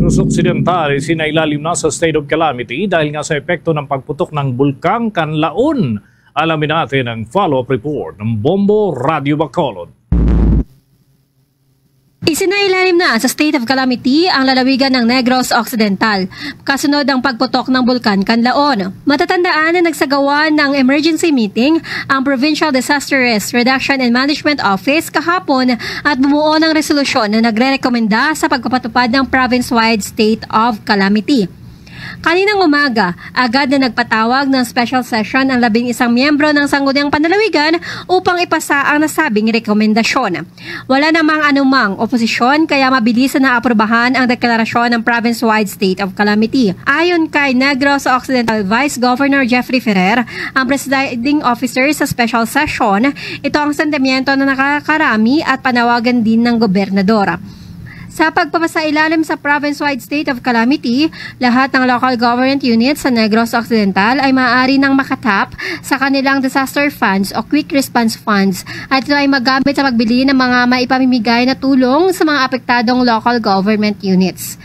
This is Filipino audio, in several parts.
Negros Occidental sinailalim na sa state of calamity dahil nga sa epekto ng pagputok ng bulkang Canlaon. Alamin natin ang follow-up report ng Bombo Radio Bacolod. Isinailalim na sa state of calamity ang lalawigan ng Negros Occidental, kasunod ang pagputok ng bulkan Canlaon. Matatandaan na nagsagawa ng emergency meeting ang Provincial Disaster Risk Reduction and Management Office kahapon at bumuo ng resolusyon na nagre-rekomenda sa pagpapatupad ng province-wide state of calamity. Kaninang umaga, agad na nagpatawag ng special session ang 11 miyembro ng Sangguniang Panlalawigan upang ipasa ang nasabing rekomendasyon. Wala namang anumang oposisyon kaya mabilis na aprobahan ang deklarasyon ng province-wide state of calamity. Ayon kay Negros Occidental Vice Governor Jeffrey Ferrer, ang presiding officer sa special session, ito ang sentimiento na nakakarami at panawagan din ng gobernador. Sa pagpapasailalim sa province-wide state of calamity, lahat ng local government units sa Negros Occidental ay maaari nang makatap sa kanilang disaster funds o quick response funds at ito ay magamit sa pagbili ng mga maipamimigay na tulong sa mga apektadong local government units.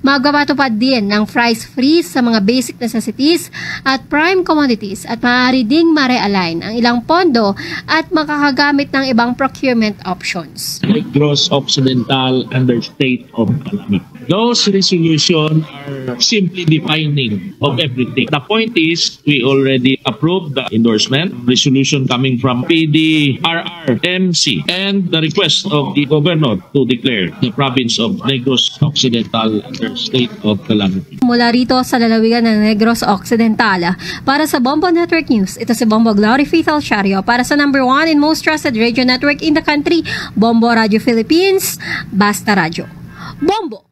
Magpapatupad din ng price freeze sa mga basic necessities at prime commodities at maaari ding ma-realign ang ilang pondo at makakagamit ng ibang procurement options. Negros Occidental under state of calamity. Those resolutions are simply defining of everything. The point is, we already approved the endorsement, resolution coming from PDRRMC, and the request of the governor to declare the province of Negros Occidental under state of calamity. Mula rito sa lalawigan ng Negros Occidental, para sa Bombo Network News, ito si Bombo Glory Faith Alchario para sa number 1 and most trusted radio network in the country, Bombo Radio Philippines, Basta Radio. Bombo!